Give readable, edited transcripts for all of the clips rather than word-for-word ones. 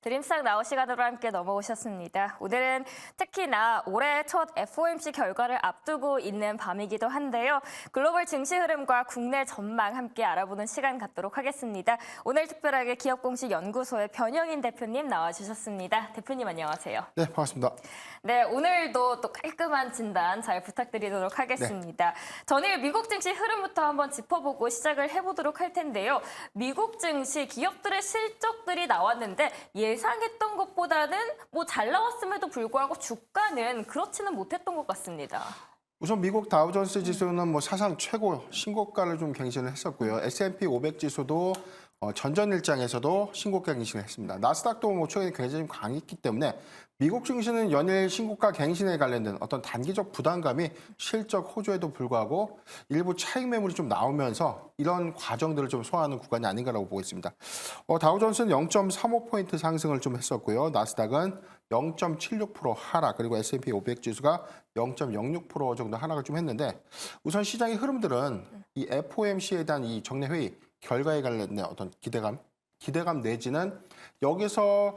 드림스탁 나우 시간으로 함께 넘어오셨습니다. 오늘은 특히나 올해 첫 FOMC 결과를 앞두고 있는 밤이기도 한데요. 글로벌 증시 흐름과 국내 전망 함께 알아보는 시간 갖도록 하겠습니다. 오늘 특별하게 기업공시연구소의 변영인 대표님 나와주셨습니다. 대표님 안녕하세요. 네, 반갑습니다. 네, 오늘도 또 깔끔한 진단 잘 부탁드리도록 하겠습니다. 전일 미국 증시 흐름부터 한번 짚어보고 시작을 해보도록 할 텐데요. 미국 증시 기업들의 실적들이 나왔는데 예상했던 것보다는 잘 나왔음에도 불구하고 주가는 그렇지는 못했던 것 같습니다. 우선 미국 다우존스 지수는 사상 최고 신고가를 좀 갱신을 했었고요. S&P 500 지수도 전전 일장에서도 신고가 갱신을 했습니다. 나스닥도 최근에 굉장히 강했기 때문에 미국 증시는 연일 신고가 갱신에 관련된 어떤 단기적 부담감이 실적 호조에도 불구하고 일부 차익 매물이 좀 나오면서 이런 과정들을 좀 소화하는 구간이 아닌가라고 보고 있습니다. 다우존스는 0.35포인트 상승을 좀 했었고요. 나스닥은 0.76% 하락, 그리고 S&P 500 지수가 0.06% 정도 하락을 좀 했는데 우선 시장의 흐름들은 이 FOMC에 대한 이 정례 회의 결과에 관련된 어떤 기대감 내지는 여기서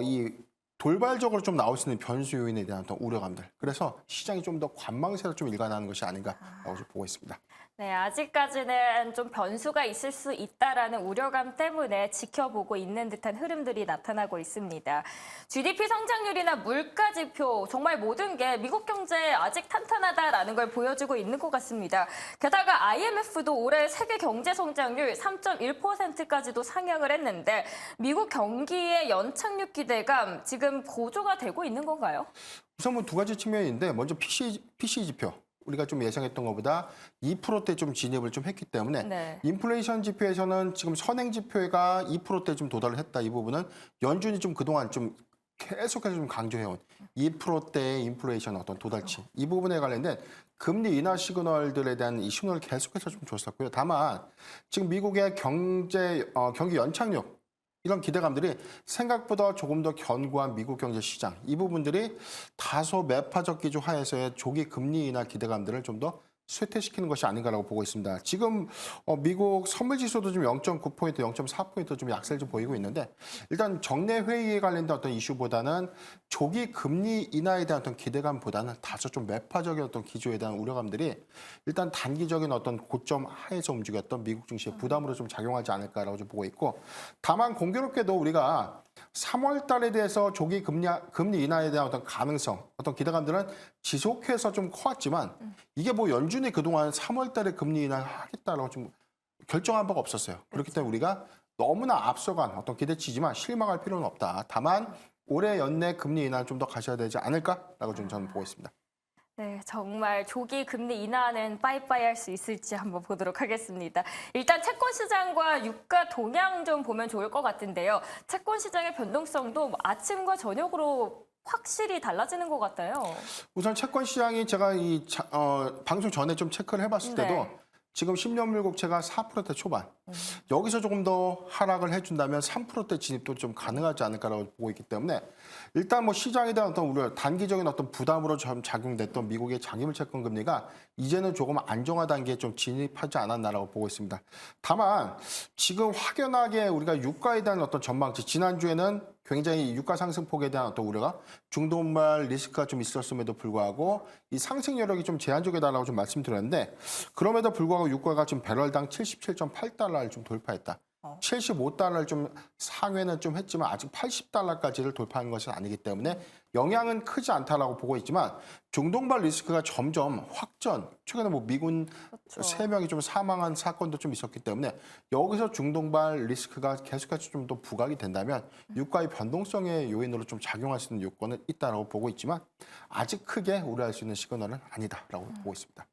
이 돌발적으로 좀 나올 수 있는 변수 요인에 대한 어떤 우려감들. 그래서 시장이 좀 더 관망세로 좀 일관하는 것이 아닌가라고 좀 보고 있습니다. 네, 아직까지는 좀 변수가 있을 수 있다라는 우려감 때문에 지켜보고 있는 듯한 흐름들이 나타나고 있습니다. GDP 성장률이나 물가 지표, 정말 모든 게 미국 경제 아직 탄탄하다라는 걸 보여주고 있는 것 같습니다. 게다가 IMF도 올해 세계 경제 성장률 3.1%까지도 상향을 했는데 미국 경기의 연착륙 기대감 지금 고조가 되고 있는 건가요? 우선 두 가지 측면인데 먼저 PCE 지표. 우리가 좀 예상했던 것보다 2%대 좀 진입을 좀 했기 때문에 네. 인플레이션 지표에서는 지금 선행 지표가 2%대 좀 도달을 했다. 이 부분은 연준이 좀 그동안 좀 계속해서 좀 강조해온 2%대의 인플레이션 어떤 도달치 이 부분에 관련된 금리 인하 시그널들에 대한 이 신호를 계속해서 좀 줬었고요. 다만 지금 미국의 경기 연착륙 이런 기대감들이 생각보다 조금 더 견고한 미국 경제 시장 이 부분들이 다소 매파적 기조 하에서의 조기 금리 인하 기대감들을 좀 더 쇠퇴시키는 것이 아닌가라고 보고 있습니다. 지금 미국 선물 지수도 좀 0.9포인트, 0.4포인트 좀 약세를 좀 보이고 있는데 일단 정례 회의에 관련된 어떤 이슈보다는 조기 금리 인하에 대한 어떤 기대감보다는 다소 좀 매파적인 어떤 기조에 대한 우려감들이 일단 단기적인 어떤 고점 하에서 움직였던 미국 증시의 부담으로 좀 작용하지 않을까라고 좀 보고 있고 다만 공교롭게도 우리가 3월 달에 대해서 조기 금리 인하에 대한 어떤 가능성, 어떤 기대감들은 지속해서 좀 커왔지만 이게 연준이 그동안 3월 달에 금리 인하 하겠다라고 좀 결정한 바가 없었어요. 그렇기 때문에 우리가 너무나 앞서간 어떤 기대치지만 실망할 필요는 없다. 다만 올해 연내 금리 인하는 좀 더 가셔야 되지 않을까라고 좀 저는 보고 있습니다. 네, 정말 조기 금리 인하는 빠이빠이 할 수 있을지 한번 보도록 하겠습니다. 일단 채권 시장과 유가 동향 좀 보면 좋을 것 같은데요. 채권 시장의 변동성도 아침과 저녁으로 확실히 달라지는 것 같아요. 우선 채권 시장이 제가 방송 전에 좀 체크를 해봤을 때도 네. 지금 10년 물국채가 4%대 초반. 여기서 조금 더 하락을 해준다면 3%대 진입도 좀 가능하지 않을까라고 보고 있기 때문에 일단 시장에 대한 어떤 우려, 단기적인 어떤 부담으로 좀 작용됐던 미국의 장기물 채권 금리가 이제는 조금 안정화 단계에 좀 진입하지 않았나라고 보고 있습니다. 다만 지금 확연하게 우리가 유가에 대한 어떤 전망치, 지난주에는 굉장히 유가 상승폭에 대한 어떤 우려가 중도발 리스크가 좀 있었음에도 불구하고 이 상승 여력이 좀 제한적이다라고 좀 말씀드렸는데 그럼에도 불구하고 유가가 지금 배럴당 77.8달러를 좀 돌파했다. 75달러를 좀 상회는 좀 했지만 아직 80달러까지를 돌파한 것은 아니기 때문에 영향은 크지 않다라고 보고 있지만 중동발 리스크가 점점 확전, 최근에 미군 그렇죠. 3명이 좀 사망한 사건도 좀 있었기 때문에 여기서 중동발 리스크가 계속해서 좀 더 부각이 된다면 유가의 변동성의 요인으로 좀 작용할 수 있는 요건은 있다라고 보고 있지만 아직 크게 우려할 수 있는 시그널은 아니다라고 보고 있습니다.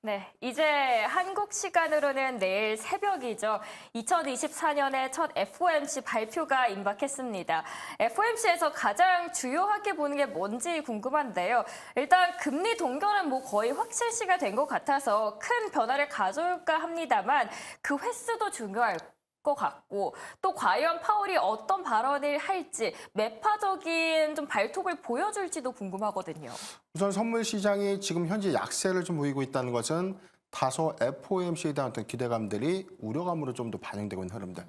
네, 이제 한국 시간으로는 내일 새벽이죠. 2024년의 첫 FOMC 발표가 임박했습니다. FOMC에서 가장 주요하게 보는 게 뭔지 궁금한데요. 일단 금리 동결은 거의 확실시가 된 것 같아서 큰 변화를 가져올까 합니다만 그 횟수도 중요할 것 같고 또 과연 파월이 어떤 발언을 할지 매파적인 좀 발톱을 보여줄지도 궁금하거든요. 우선 선물 시장이 지금 현재 약세를 좀 보이고 있다는 것은 다소 FOMC에 대한 어떤 기대감들이 우려감으로 좀 더 반영되고 있는 흐름들.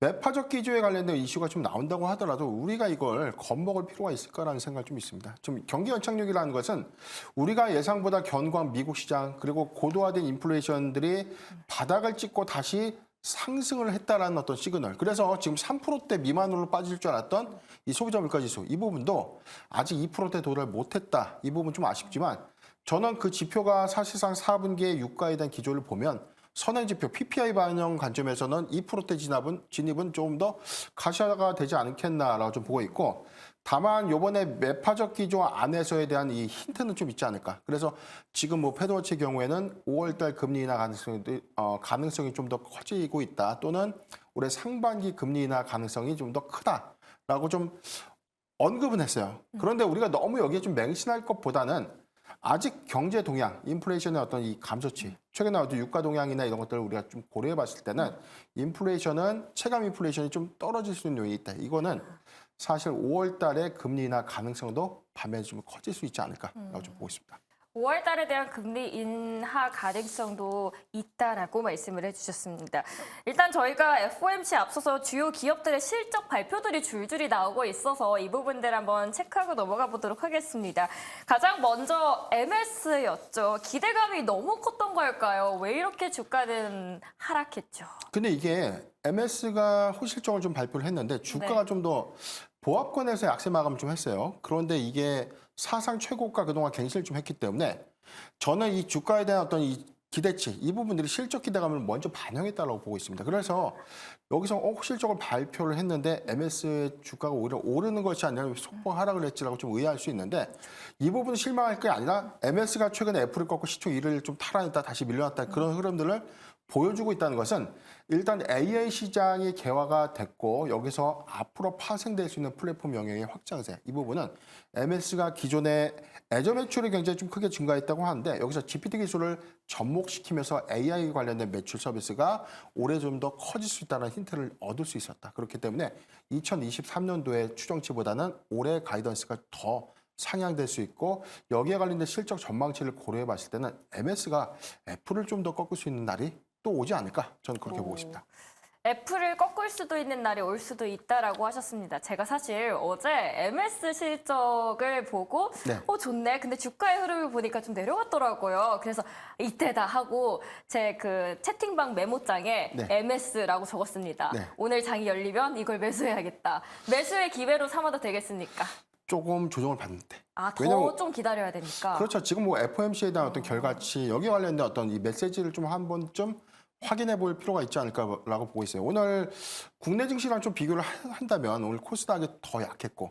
매파적 기조에 관련된 이슈가 좀 나온다고 하더라도 우리가 이걸 겁먹을 필요가 있을까라는 생각이 좀 있습니다. 좀 경기 연착륙이라는 것은 우리가 예상보다 견고한 미국 시장 그리고 고도화된 인플레이션들이 바닥을 찍고 다시 상승을 했다라는 어떤 시그널. 그래서 지금 3%대 미만으로 빠질 줄 알았던 이 소비자 물가 지수 이 부분도 아직 2%대 도달 못했다. 이 부분 좀 아쉽지만 저는 그 지표가 사실상 4분기의 유가에 대한 기조를 보면 선행지표 PPI 반영 관점에서는 2%대 진입은 조금 더 가시화가 되지 않겠나라고 좀 보고 있고 다만 이번에 매파적 기조 안에서에 대한 이 힌트는 좀 있지 않을까. 그래서 지금 뭐 패드워치의 경우에는 5월달 금리 인하 가능성이 좀 더 커지고 있다. 또는 올해 상반기 금리 인하 가능성이 좀 더 크다라고 좀 언급은 했어요. 그런데 우리가 너무 여기에 좀 맹신할 것보다는 아직 경제 동향, 인플레이션의 어떤 이 감소치, 최근에 어떤 유가 동향이나 이런 것들을 우리가 좀 고려해 봤을 때는 인플레이션은 체감 인플레이션이 좀 떨어질 수 있는 요인이 있다. 이거는 사실 5월 달에 금리 인하 가능성도 반면에 좀 커질 수 있지 않을까라고 좀 보고 있습니다. 5월 달에 대한 금리 인하 가능성도 있다라고 말씀을 해주셨습니다. 일단 저희가 FOMC 앞서서 주요 기업들의 실적 발표들이 줄줄이 나오고 있어서 이 부분들 한번 체크하고 넘어가 보도록 하겠습니다. 가장 먼저 MS였죠. 기대감이 너무 컸던 걸까요? 왜 이렇게 주가는 하락했죠? 근데 이게 MS가 호실적을 좀 발표를 했는데 주가가 좀 더 보합권에서 약세 마감 좀 했어요. 그런데 이게 사상 최고가 그동안 갱신을 좀 했기 때문에 저는 이 주가에 대한 어떤 이 기대치, 이 부분들이 실적 기대감을 먼저 반영했다고 보고 있습니다. 그래서 여기서 실적을 발표를 했는데 MS의 주가가 오히려 오르는 것이 아니라 소폭 하락을 했지라고 좀 의아할 수 있는데 이 부분은 실망할 게 아니라 MS가 최근에 애플을 꺾고 시총 1위를 좀 탈환했다 다시 밀려났다 그런 흐름들을 보여주고 있다는 것은 일단 AI 시장이 개화가 됐고 여기서 앞으로 파생될 수 있는 플랫폼 영역의 확장세 이 부분은 MS가 기존에 애저 매출이 굉장히 좀 크게 증가했다고 하는데 여기서 GPT 기술을 접목시키면서 AI 관련된 매출 서비스가 올해 좀 더 커질 수 있다는 힌트를 얻을 수 있었다. 그렇기 때문에 2023년도의 추정치보다는 올해 가이던스가 더 상향될 수 있고 여기에 관련된 실적 전망치를 고려해 봤을 때는 MS가 애플을 좀 더 꺾을 수 있는 날이 또 오지 않을까 저는 그렇게 보고 있습니다. 애플을 꺾을 수도 있는 날이 올 수도 있다라고 하셨습니다. 제가 사실 어제 MS 실적을 보고 네. 좋네. 근데 주가의 흐름을 보니까 좀 내려갔더라고요. 그래서 이때다 하고 제 그 채팅방 메모장에 네. MS라고 적었습니다. 네. 오늘 장이 열리면 이걸 매수해야겠다. 매수의 기회로 삼아도 되겠습니까? 조금 조정을 받는데. 더 왜냐면 좀 기다려야 되니까. 그렇죠. 지금 뭐 FOMC에 대한 어떤 결과치 여기에 관련된 어떤 이 메시지를 좀 한 번쯤 확인해 볼 필요가 있지 않을까라고 보고 있어요. 오늘 국내 증시랑 좀 비교를 한다면 오늘 코스닥이 더 약했고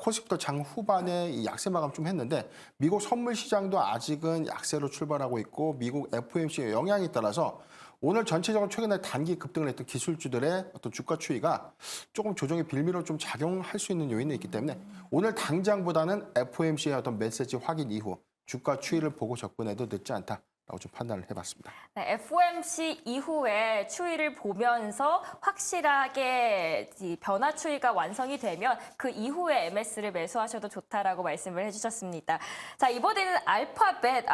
코스피도 장 후반에 이 약세 마감 좀 했는데 미국 선물 시장도 아직은 약세로 출발하고 있고 미국 FOMC의 영향에 따라서 오늘 전체적으로 최근에 단기 급등을 했던 기술주들의 어떤 주가 추이가 조금 조정의 빌미로 좀 작용할 수 있는 요인이 있기 때문에 오늘 당장보다는 FOMC의 어떤 메시지 확인 이후 주가 추이를 보고 접근해도 늦지 않다라고 좀 판단을 해봤습니다. 네, FOMC 이후에 추이를 보면서 확실하게 이 변화 추이가 완성이 되면 그 이후에 MS를 매수하셔도 좋다라고 말씀을 해주셨습니다. 자, 이번에는 알파벳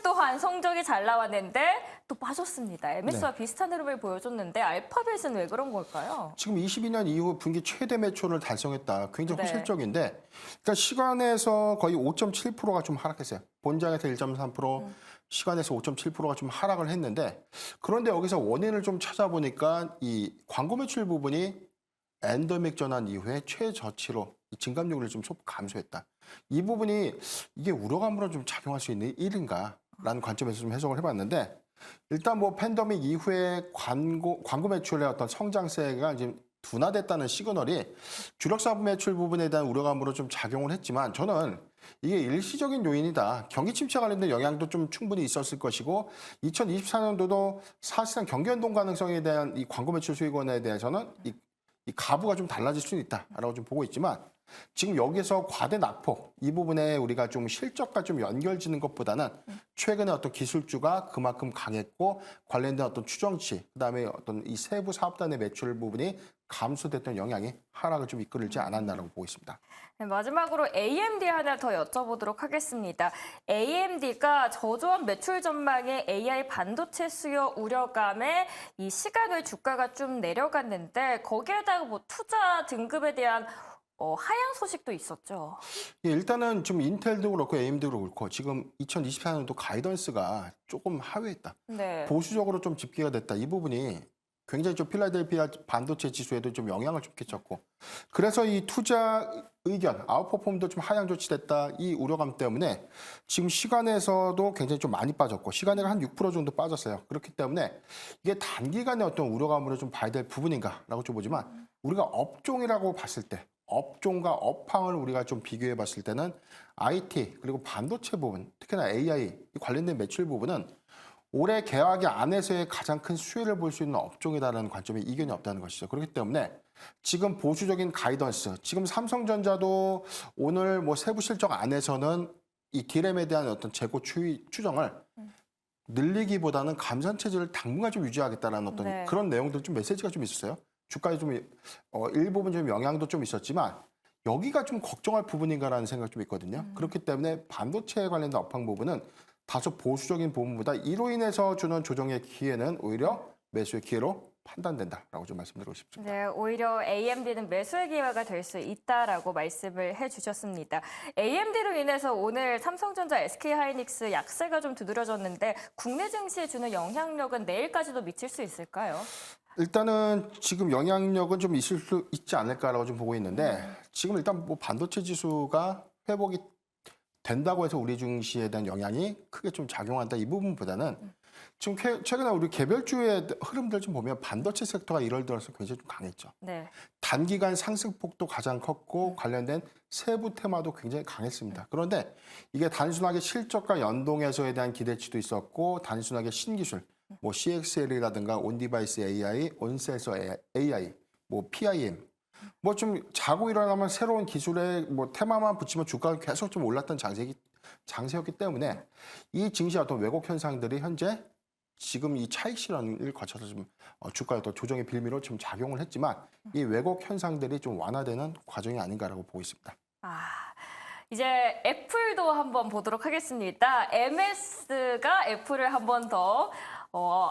또한 성적이 잘 나왔는데 또 빠졌습니다. MS와 비슷한 흐름을 보여줬는데 알파벳은 왜 그런 걸까요? 지금 22년 이후 분기 최대 매출을 달성했다. 굉장히 네. 호실적인데 그러니까 시간에서 거의 5.7%가 좀 하락했어요. 본장에서 1.3%, 시간에서 5.7%가 좀 하락을 했는데 그런데 여기서 원인을 좀 찾아보니까 이 광고 매출 부분이 엔더믹 전환 이후에 최저치로 이 증감률을 좀 소폭 감소했다. 이 부분이 이게 우려감으로 좀 작용할 수 있는 일인가라는 관점에서 좀 해석을 해봤는데 일단 뭐 팬데믹 이후에 광고 매출의 어떤 성장세가 지금 둔화됐다는 시그널이 주력 사업 매출 부분에 대한 우려감으로 좀 작용을 했지만 저는 이게 일시적인 요인이다. 경기 침체 관련된 영향도 좀 충분히 있었을 것이고 2024년도도 사실상 경기 연동 가능성에 대한 이 광고 매출 수익원에 대해서는 이 가부가 좀 달라질 수는 있다라고 좀 보고 있지만 지금 여기서 과대 낙폭 이 부분에 우리가 좀 실적과 좀 연결지는 것보다는 최근에 어떤 기술주가 그만큼 강했고 관련된 어떤 추정치 그다음에 어떤 이 세부 사업단의 매출 부분이 감소됐던 영향이 하락을 좀 이끌지 않았나라고 보고 있습니다. 네, 마지막으로 AMD 하나 더 여쭤보도록 하겠습니다. AMD가 저조한 매출 전망에 AI 반도체 수요 우려감에 이 시간을 주가가 좀 내려갔는데 거기에다가 뭐 투자 등급에 대한 하향 소식도 있었죠. 예, 일단은 좀 인텔도 그렇고 AMD도 그렇고 지금 2024년도 가이던스가 조금 하회했다. 네. 보수적으로 좀 집계가 됐다. 이 부분이 굉장히 좀 필라델피아 반도체 지수에도 좀 영향을 좀 끼쳤고 그래서 이 투자 의견, 아웃퍼폼도 좀 하향 조치됐다. 이 우려감 때문에 지금 시간에서도 굉장히 좀 많이 빠졌고 시간에가 한 6% 정도 빠졌어요. 그렇기 때문에 이게 단기간의 어떤 우려감으로 좀 봐야 될 부분인가라고 좀 보지만 우리가 업종이라고 봤을 때 업종과 업황을 우리가 좀 비교해 봤을 때는 IT 그리고 반도체 부분, 특히나 AI 관련된 매출 부분은 올해 계약이 안에서의 가장 큰 수혜를 볼 수 있는 업종이다라는 관점에 이견이 없다는 것이죠. 그렇기 때문에 지금 보수적인 가이던스, 지금 삼성전자도 오늘 뭐 세부 실적 안에서는 이 디램에 대한 어떤 재고 추정을 늘리기보다는 감산 체제를 당분간 좀 유지하겠다라는 어떤 네. 그런 내용들 좀 메시지가 좀 있었어요. 주가에 좀 일부분 좀 영향도 좀 있었지만 여기가 좀 걱정할 부분인가라는 생각이 좀 있거든요. 그렇기 때문에 반도체에 관련된 업황 부분은 다소 보수적인 부분보다 이로 인해서 주는 조정의 기회는 오히려 매수의 기회로 판단된다라고 좀 말씀드리고 싶습니다. 네, 오히려 AMD는 매수의 기회가 될 수 있다라고 말씀을 해주셨습니다. AMD로 인해서 오늘 삼성전자, SK하이닉스 약세가 좀 두드러졌는데 국내 증시에 주는 영향력은 내일까지도 미칠 수 있을까요? 일단은 지금 영향력은 좀 있을 수 있지 않을까라고 좀 보고 있는데 지금 일단 뭐 반도체 지수가 회복이 된다고 해서 우리 증시에 대한 영향이 크게 좀 작용한다 이 부분보다는 지금 최근에 우리 개별주의 흐름들 좀 보면 반도체 섹터가 1월 들어서 굉장히 좀 강했죠. 네. 단기간 상승폭도 가장 컸고 관련된 세부 테마도 굉장히 강했습니다. 그런데 이게 단순하게 실적과 연동해서에 대한 기대치도 있었고 단순하게 신기술, 뭐 CXL이라든가 온디바이스 AI, 온센서 AI, 뭐 PIM 뭐 좀 자고 일어나면 새로운 기술의 뭐 테마만 붙이면 주가가 계속 좀 올랐던 장세였기 때문에 이 증시의 어떤 왜곡 현상들이 현재 지금 이 차익 실현을 거쳐서 좀 주가의 어떤 조정의 빌미로 좀 작용을 했지만 이 왜곡 현상들이 좀 완화되는 과정이 아닌가라고 보고 있습니다. 이제 애플도 한번 보도록 하겠습니다. MS가 애플을 한번 더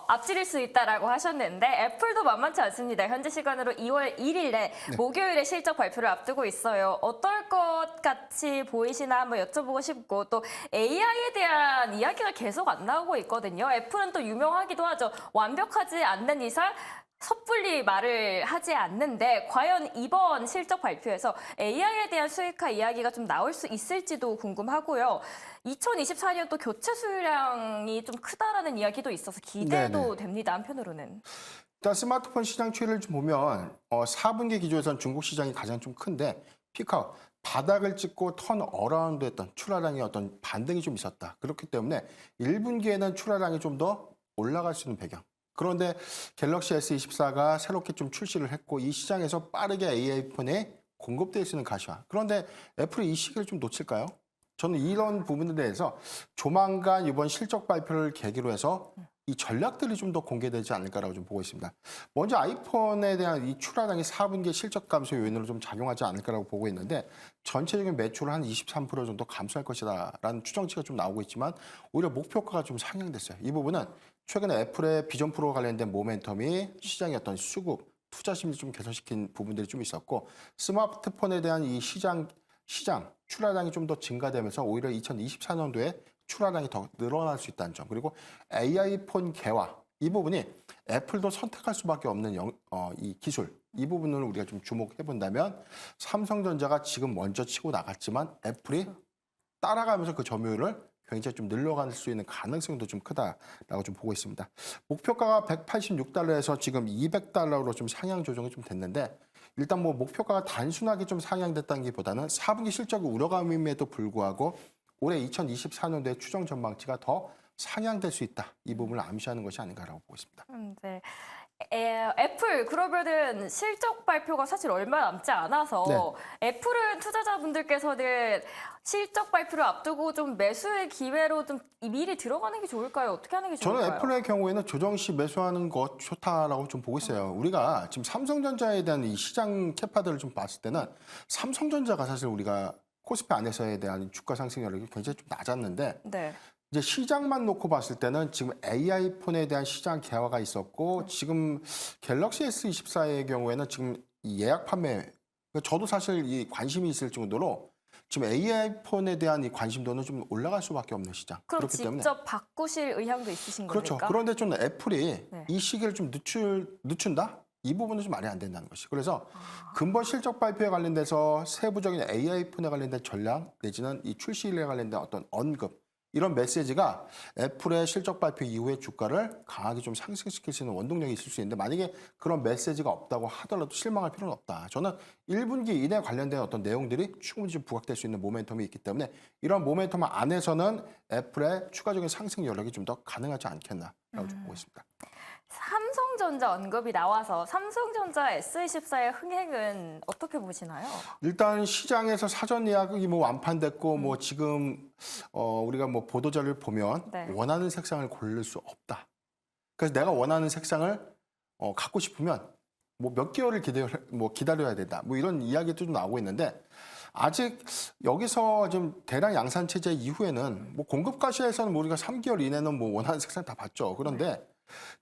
앞지를 수 있다라고 하셨는데 애플도 만만치 않습니다. 현재 시간으로 2월 1일에 목요일에 실적 발표를 앞두고 있어요. 어떨 것 같이 보이시나 한번 여쭤보고 싶고 또 AI에 대한 이야기가 계속 안 나오고 있거든요. 애플은 또 유명하기도 하죠. 완벽하지 않는 이상 섣불리 말을 하지 않는데 과연 이번 실적 발표에서 AI에 대한 수익화 이야기가 좀 나올 수 있을지도 궁금하고요. 2024년도 교체 수요량이 좀 크다라는 이야기도 있어서 기대도 됩니다. 한편으로는. 일단 스마트폰 시장 추이를 좀 보면 4분기 기조에서는 중국 시장이 가장 좀 큰데 피크아웃 바닥을 찍고 턴 어라운드 했던 출하량의 어떤 반등이 좀 있었다. 그렇기 때문에 1분기에는 출하량이 좀 더 올라갈 수 있는 배경. 그런데 갤럭시 S24가 새롭게 좀 출시를 했고 이 시장에서 빠르게 AI 폰에 공급될 수 있는 가시화. 그런데 애플이 이 시기를 좀 놓칠까요? 저는 이런 부분에 대해서 조만간 이번 실적 발표를 계기로 해서 이 전략들이 좀 더 공개되지 않을까라고 좀 보고 있습니다. 먼저 아이폰에 대한 이 출하량이 4분기 실적 감소 요인으로 좀 작용하지 않을까라고 보고 있는데 전체적인 매출을 한 23% 정도 감소할 것이다라는 추정치가 좀 나오고 있지만 오히려 목표가가 좀 상향됐어요. 이 부분은 최근에 애플의 비전 프로 관련된 모멘텀이 시장의 어떤 수급, 투자 심리 좀 개선시킨 부분들이 좀 있었고 스마트폰에 대한 이 시장 출하량이 좀 더 증가되면서 오히려 2024년도에 출하량이 더 늘어날 수 있다는 점 그리고 AI 폰 개화 이 부분이 애플도 선택할 수밖에 없는 이 기술 이 부분을 우리가 좀 주목해 본다면 삼성전자가 지금 먼저 치고 나갔지만 애플이 따라가면서 그 점유율을 굉장히 좀 늘려갈 수 있는 가능성도 좀 크다라고 좀 보고 있습니다. 목표가가 186달러에서 지금 200달러로 좀 상향 조정이 좀 됐는데 일단 뭐 목표가가 단순하게 좀 상향됐다기보다는 4분기 실적 우려감임에도 불구하고 올해 2024년도에 추정 전망치가 더 상향될 수 있다. 이 부분을 암시하는 것이 아닌가라고 보고 있습니다. 네. 애플 그러면은 실적 발표가 사실 얼마 남지 않아서 애플은 투자자분들께서는 실적 발표를 앞두고 좀 매수의 기회로 좀 미리 들어가는 게 좋을까요? 어떻게 하는 게 좋을까요? 저는 애플의 경우에는 조정 시 매수하는 것 좋다라고 좀 보고 있어요. 우리가 지금 삼성전자에 대한 이 시장 캐파들을 좀 봤을 때는 삼성전자가 사실 우리가 코스피 안에서에 대한 주가 상승 여력이 굉장히 좀 낮았는데 네. 이제 시장만 놓고 봤을 때는 지금 AI 폰에 대한 시장 개화가 있었고 지금 갤럭시 S24의 경우에는 지금 이 예약 판매 저도 사실 이 관심이 있을 정도로 지금 AI 폰에 대한 이 관심도는 좀 올라갈 수밖에 없는 시장. 그럼 그렇기 때문에 직접 바꾸실 의향도 있으신 그렇죠. 겁니까? 그런데 좀 애플이 네. 이 시기를 좀 늦춘다? 이 부분은 좀 말이 안 된다는 것이. 그래서 근본 실적 발표에 관련돼서 세부적인 AI 폰에 관련된 전략 내지는 이 출시일에 관련된 어떤 언급 이런 메시지가 애플의 실적 발표 이후에 주가를 강하게 좀 상승시킬 수 있는 원동력이 있을 수 있는데 만약에 그런 메시지가 없다고 하더라도 실망할 필요는 없다. 저는 1분기 이내 관련된 어떤 내용들이 충분히 좀 부각될 수 있는 모멘텀이 있기 때문에 이런 모멘텀 안에서는 애플의 추가적인 상승 여력이 좀 더 가능하지 않겠나라고 좀 보고 있습니다. 삼성전자 언급이 나와서 삼성전자 S24의 흥행은 어떻게 보시나요? 일단 시장에서 사전 예약이 뭐 완판됐고 뭐 지금 우리가 뭐 보도자를 보면 네. 원하는 색상을 고를 수 없다. 그래서 내가 원하는 색상을 갖고 싶으면 뭐 몇 개월을 기다려야 된다. 뭐 이런 이야기도 좀 나오고 있는데 아직 여기서 좀 대량 양산 체제 이후에는 뭐 공급 가시에서는 뭐 우리가 3개월 이내는 뭐 원하는 색상 다 봤죠. 그런데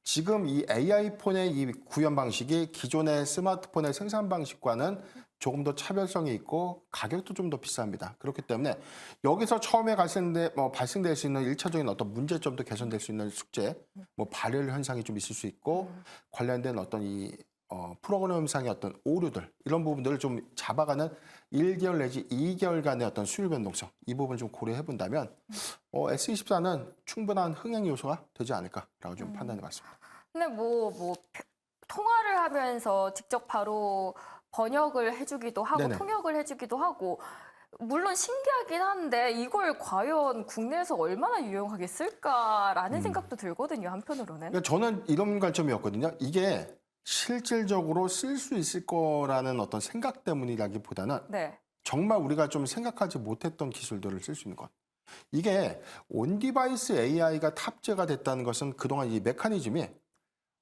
지금 이 AI 폰의 이 구현 방식이 기존의 스마트폰의 생산 방식과는 조금 더 차별성이 있고 가격도 좀 더 비쌉니다. 그렇기 때문에 여기서 처음에 발생될 수 있는 일차적인 어떤 문제점도 개선될 수 있는 숙제, 뭐 발열 현상이 좀 있을 수 있고 관련된 어떤 이 프로그램상의 어떤 오류들 이런 부분들을 좀 잡아가는 1개월 내지 2개월간의 어떤 수율 변동성 이 부분 좀 고려해 본다면 S24는 충분한 흥행 요소가 되지 않을까라고 좀 판단해 봤습니다. 근데 통화를 하면서 직접 바로 번역을 해주기도 하고 네네. 통역을 해주기도 하고 물론 신기하긴 한데 이걸 과연 국내에서 얼마나 유용하게 쓸까라는 생각도 들거든요. 한편으로는. 그러니까 저는 이런 관점이었거든요. 이게 실질적으로 쓸 수 있을 거라는 어떤 생각 때문이라기보다는 네. 정말 우리가 좀 생각하지 못했던 기술들을 쓸 수 있는 것. 이게 온디바이스 AI가 탑재가 됐다는 것은 그동안 이 메커니즘이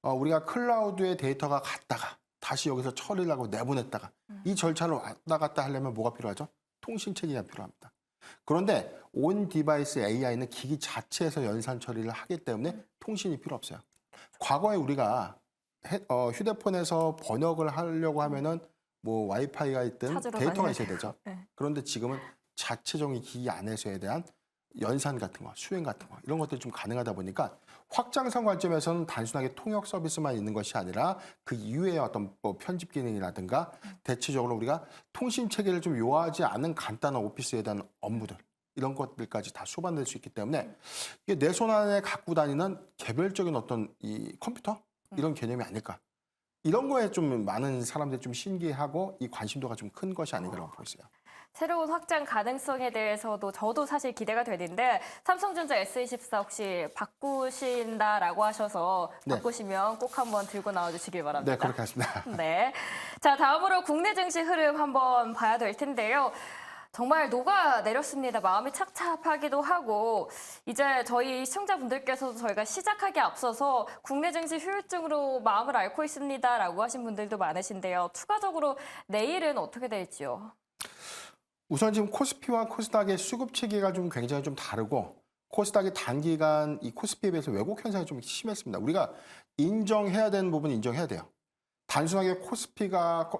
우리가 클라우드에 데이터가 갔다가 다시 여기서 처리를 하고 내보냈다가 이 절차를 왔다 갔다 하려면 뭐가 필요하죠? 통신 체계가 필요합니다. 그런데 온 디바이스 AI는 기기 자체에서 연산 처리를 하기 때문에 통신이 필요 없어요. 과거에 우리가 휴대폰에서 번역을 하려고 하면은 뭐 와이파이가 있든 찾으러 데이터가 다녀야 있어야 돼요. 되죠. 네. 그런데 지금은 자체적인 기기 안에서에 대한 연산 같은 거, 수행 같은 거 이런 것들이 좀 가능하다 보니까 확장성 관점에서는 단순하게 통역 서비스만 있는 것이 아니라 그 이후에 어떤 뭐 편집 기능이라든가 대체적으로 우리가 통신 체계를 좀 요하지 않은 간단한 오피스에 대한 업무들 이런 것들까지 다 수반될 수 있기 때문에 이게 내 손 안에 갖고 다니는 개별적인 어떤 이 컴퓨터 이런 개념이 아닐까. 이런 거에 좀 많은 사람들이 좀 신기해하고 이 관심도가 좀 큰 것이 아닌가라고 보고 있어요. 새로운 확장 가능성에 대해서도 저도 사실 기대가 되는데 삼성전자 S24 혹시 바꾸신다라고 하셔서 네. 바꾸시면 꼭 한번 들고 나와주시길 바랍니다. 네, 그렇게 하겠습니다. 네. 자, 다음으로 국내 증시 흐름 한번 봐야 될 텐데요. 정말 녹아내렸습니다. 마음이 착잡하기도 하고 이제 저희 시청자분들께서도 저희가 시작하기 앞서서 국내 증시 후유증으로 마음을 앓고 있습니다라고 하신 분들도 많으신데요. 추가적으로 내일은 어떻게 될지요? 우선 지금 코스피와 코스닥의 수급 체계가 좀 굉장히 좀 다르고 코스닥이 단기간 이 코스피에 비해서 왜곡 현상이 좀 심했습니다. 우리가 인정해야 되는 부분은 인정해야 돼요. 단순하게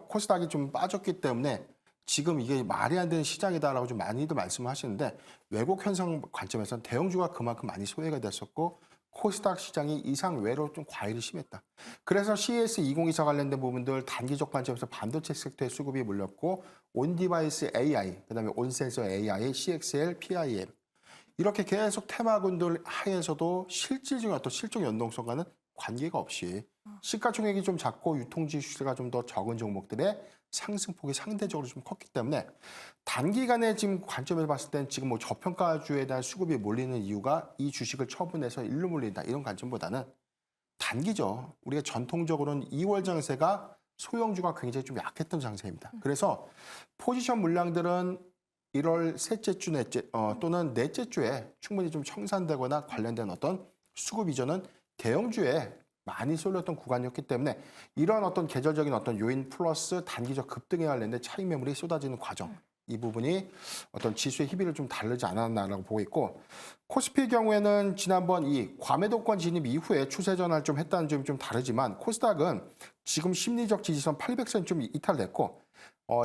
코스닥이 좀 빠졌기 때문에 지금 이게 말이 안 되는 시장이다라고 좀 많이들 말씀을 하시는데 왜곡 현상 관점에서는 대형주가 그만큼 많이 소외가 됐었고 코스닥 시장이 이상외로 좀 과열이 심했다. 그래서 CES2024 관련된 부분들 단기적 관점에서 반도체 섹터의 수급이 몰렸고 온디바이스 AI, 그다음에 온센서 AI, CXL, PIM 이렇게 계속 테마군들 하에서도 실질적인 어떤 실적 연동성과는 관계가 없이 시가총액이 좀 작고 유통지 수가 좀 더 적은 종목들의 상승폭이 상대적으로 좀 컸기 때문에 단기간에 지금 관점에서 봤을 땐 지금 뭐 저평가주에 대한 수급이 몰리는 이유가 이 주식을 처분해서 일로 몰린다 이런 관점보다는 단기죠. 우리가 전통적으로는 2월 장세가 소형주가 굉장히 좀 약했던 장세입니다. 그래서 포지션 물량들은 1월 셋째 주 또는 넷째 주에 충분히 좀 청산되거나 관련된 어떤 수급 이전은 대형주에 많이 쏠렸던 구간이었기 때문에 이런 어떤 계절적인 어떤 요인 플러스 단기적 급등에 관련된 차익 매물이 쏟아지는 과정. 이 부분이 어떤 지수의 희비를 좀 다르지 않았나라고 보고 있고 코스피의 경우에는 지난번 이 과매도권 진입 이후에 추세 전환을 좀 했다는 점이 좀 다르지만 코스닥은 지금 심리적 지지선 800선 좀 이탈됐고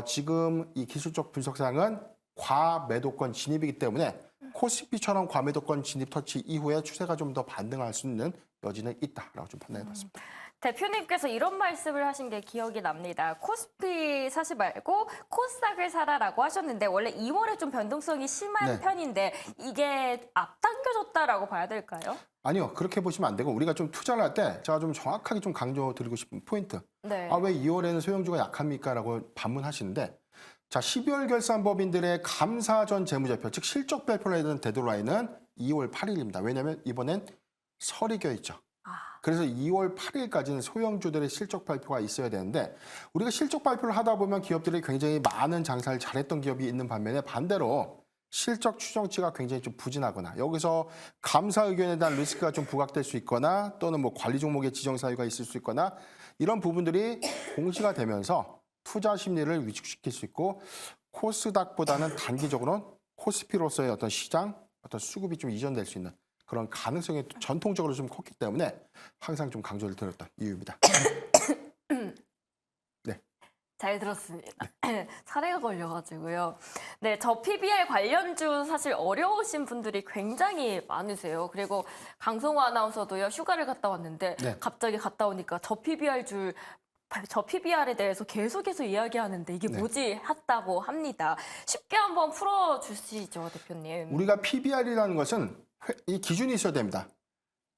지금 이 기술적 분석상은 과매도권 진입이기 때문에 코스피처럼 과매도권 진입 터치 이후에 추세가 좀 더 반등할 수 있는 여지는 있다라고 좀 판단해봤습니다. 대표님께서 이런 말씀을 하신 게 기억이 납니다. 코스피 사지 말고 코스닥을 사라라고 하셨는데 원래 2월에 좀 변동성이 심한 네. 편인데 이게 앞당겨졌다라고 봐야 될까요? 아니요, 그렇게 보시면 안 되고 우리가 좀 투자를 할 때 제가 좀 정확하게 좀 강조드리고 싶은 포인트. 네. 왜 2월에는 소형주가 약합니까?라고 반문하시는데 자, 12월 결산법인들의 감사 전 재무제표, 즉 실적 발표를 해야 되는 데드라인은 2월 8일입니다. 왜냐하면 이번엔 설이 껴있죠. 그래서 2월 8일까지는 소형주들의 실적 발표가 있어야 되는데 우리가 실적 발표를 하다 보면 기업들이 굉장히 많은 장사를 잘했던 기업이 있는 반면에 반대로 실적 추정치가 굉장히 좀 부진하거나 여기서 감사 의견에 대한 리스크가 좀 부각될 수 있거나 또는 뭐 관리 종목의 지정 사유가 있을 수 있거나 이런 부분들이 공시가 되면서 투자 심리를 위축시킬 수 있고 코스닥보다는 단기적으로는 코스피로서의 어떤 시장, 어떤 수급이 좀 이전될 수 있는 그런 가능성이 전통적으로 좀 컸기 때문에 항상 좀 강조를 드렸던 이유입니다. 네. 잘 들었습니다. 사례가 걸려가지고요. 네, 저 PBR 관련주 사실 어려우신 분들이 굉장히 많으세요. 그리고 강성호 아나운서도요, 휴가를 갔다 왔는데 네. 갑자기 갔다 오니까 저 PBR에 대해서 계속해서 이야기하는데 이게 네. 뭐지 했다고 합니다. 쉽게 한번 풀어주시죠, 대표님. 우리가 PBR이라는 것은 이 기준이 있어야 됩니다.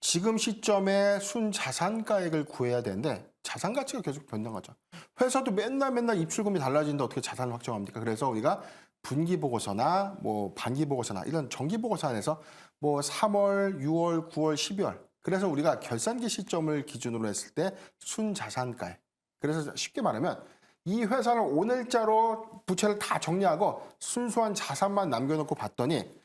지금 시점에 순자산가액을 구해야 되는데 자산 가치가 계속 변동하죠. 회사도 맨날 입출금이 달라지는데 어떻게 자산을 확정합니까? 그래서 우리가 분기 보고서나 뭐 반기 보고서나 이런 정기 보고서 안에서 뭐 3월, 6월, 9월, 12월 그래서 우리가 결산기 시점을 기준으로 했을 때 순자산가액. 그래서 쉽게 말하면 이 회사는 오늘자로 부채를 다 정리하고 순수한 자산만 남겨놓고 봤더니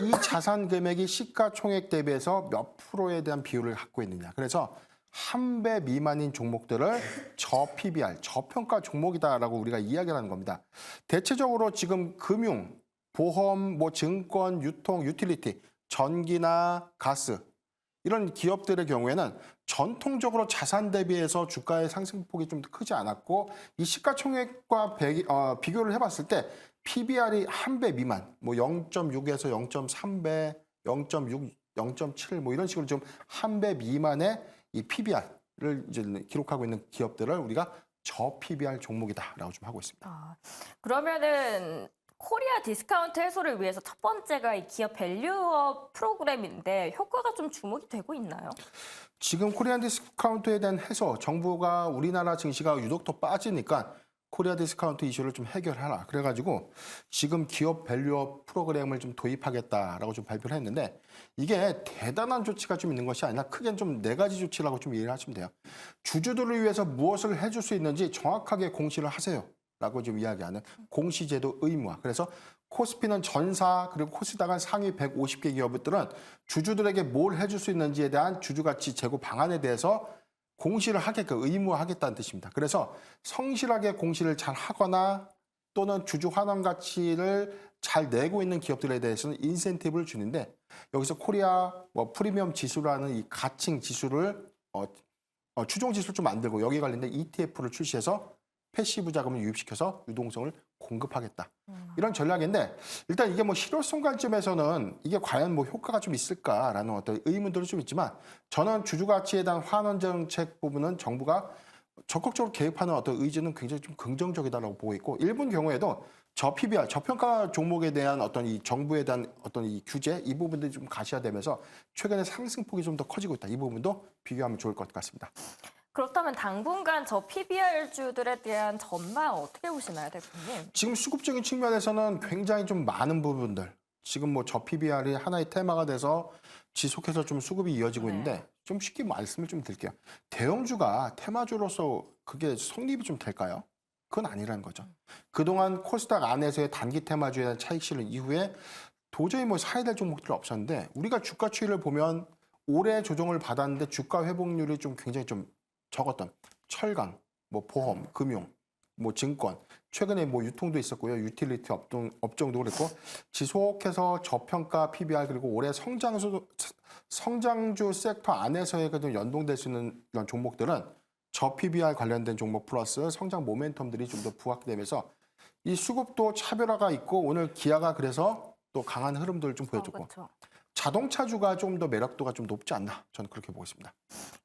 이 자산 금액이 시가총액 대비해서 몇 프로에 대한 비율을 갖고 있느냐. 그래서 한 배 미만인 종목들을 저PBR, 저평가 종목이다라고 우리가 이야기를 하는 겁니다. 대체적으로 지금 금융, 보험, 뭐 증권, 유통, 유틸리티, 전기나 가스 이런 기업들의 경우에는 전통적으로 자산 대비해서 주가의 상승폭이 좀 크지 않았고 이 시가총액과 비교를 해봤을 때 PBR이 한 배 미만, 뭐 0.6에서 0.3배, 0.6, 0.7 뭐 이런 식으로 좀 한 배 미만의 이 PBR을 이제 기록하고 있는 기업들을 우리가 저 PBR 종목이다라고 좀 하고 있습니다. 그러면은 코리아 디스카운트 해소를 위해서 첫 번째가 이 기업 밸류업 프로그램인데 효과가 좀 주목이 되고 있나요? 지금 코리안 디스카운트에 대한 해소, 정부가 우리나라 증시가 유독 더 빠지니까 코리아 디스카운트 이슈를 좀 해결하라. 그래가지고 지금 기업 밸류업 프로그램을 좀 도입하겠다라고 좀 발표를 했는데 이게 대단한 조치가 좀 있는 것이 아니라 크게는 좀 네 가지 조치라고 좀 이해를 하시면 돼요. 주주들을 위해서 무엇을 해줄 수 있는지 정확하게 공시를 하세요. 라고 좀 이야기하는 공시제도 의무화. 그래서 코스피는 전사 그리고 코스닥은 상위 150개 기업들은 주주들에게 뭘 해줄 수 있는지에 대한 주주가치 제고 방안에 대해서 공시를 하게끔 의무화하겠다는 뜻입니다. 그래서 성실하게 공시를 잘 하거나 또는 주주 환원 가치를 잘 내고 있는 기업들에 대해서는 인센티브를 주는데 여기서 코리아 뭐 프리미엄 지수라는 이 가칭 지수를 추종 지수를 좀 만들고 여기 관련된 ETF를 출시해서 패시브 자금을 유입시켜서 유동성을 공급하겠다. 이런 전략인데 일단 이게 뭐 실효성 관점에서는 이게 과연 뭐 효과가 좀 있을까라는 어떤 의문들은 좀 있지만 저는 주주 가치에 대한 환원 정책 부분은 정부가 적극적으로 개입하는 어떤 의지는 굉장히 좀 긍정적이다라고 보고 있고 일본 경우에도 저 PBR, 저평가 종목에 대한 어떤 이 정부에 대한 어떤 이 규제 이 부분들이 좀 가시화되면서 최근에 상승폭이 좀 더 커지고 있다. 이 부분도 비교하면 좋을 것 같습니다. 그렇다면 당분간 저 PBR주들에 대한 전망 어떻게 보시나요, 대표님? 지금 수급적인 측면에서는 굉장히 좀 많은 부분들 지금 뭐 저 PBR이 하나의 테마가 돼서 지속해서 좀 수급이 이어지고 있는데 좀 쉽게 말씀을 좀 드릴게요. 대형주가 테마주로서 그게 성립이 좀 될까요? 그건 아니라는 거죠. 그동안 코스닥 안에서의 단기 테마주에 대한 차익 실현 이후에 도저히 뭐 사야 될 종목들이 없었는데 우리가 주가 추이를 보면 올해 조정을 받았는데 주가 회복률이 좀 굉장히 좀 적었던 철강, 뭐 보험, 금융, 뭐 증권, 최근에 뭐 유통도 있었고요. 유틸리티 업종도 그랬고 지속해서 저평가 PBR 그리고 올해 성장주 섹터 안에서의 그래도 연동될 수 있는 이런 종목들은 저 PBR 관련된 종목 플러스 성장 모멘텀들이 좀 더 부각되면서 이 수급도 차별화가 있고 오늘 기아가 그래서 또 강한 흐름들을 좀 보여줬고 그렇죠. 자동차주가 좀 더 매력도가 좀 높지 않나 저는 그렇게 보고 있습니다.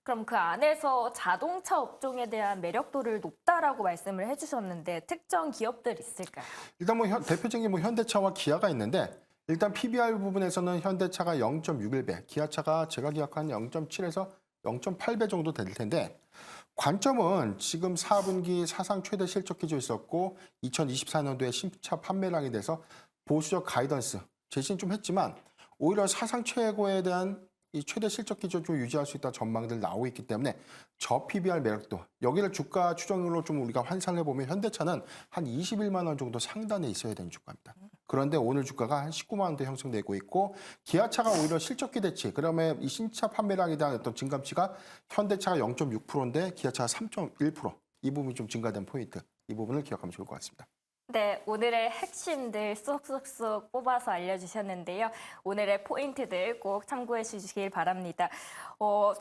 그럼 그 안에서 자동차 업종에 대한 매력도를 높다라고 말씀을 해주셨는데 특정 기업들 있을까요? 일단 뭐 대표적인 뭐 현대차와 기아가 있는데 일단 PBR 부분에서는 현대차가 0.61배, 기아차가 제가 기억한 0.7에서 0.8배 정도 될 텐데 관점은 지금 4분기 사상 최대 실적 기조 있었고 2024년도에 신차 판매량에 대해서 보수적 가이던스 제시는 좀 했지만 오히려 사상 최고에 대한 이 최대 실적 기조 좀 유지할 수 있다 전망들 나오고 있기 때문에 저 PBR 매력도 여기를 주가 추정으로 좀 우리가 환산을 해보면 현대차는 한 21만 원 정도 상단에 있어야 되는 주가입니다. 그런데 오늘 주가가 한 19만 원대 형성되고 있고 기아차가 오히려 실적 기대치 그러면 이 신차 판매량에 대한 어떤 증감치가 현대차가 0.6%인데 기아차가 3.1%이 부분이 좀 증가된 포인트 이 부분을 기억하면 좋을 것 같습니다. 네, 오늘의 핵심들 쏙쏙쏙 뽑아서 알려주셨는데요. 오늘의 포인트들 꼭 참고해 주시길 바랍니다.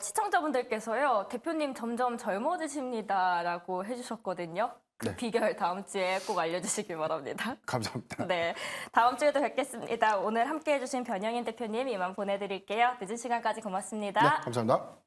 시청자분들께서요, 대표님 점점 젊어지십니다라고 해주셨거든요. 그 네. 비결 다음 주에 꼭 알려주시길 바랍니다. 감사합니다. 네, 다음 주에도 뵙겠습니다. 오늘 함께해 주신 변영인 대표님 이만 보내드릴게요. 늦은 시간까지 고맙습니다. 네, 감사합니다.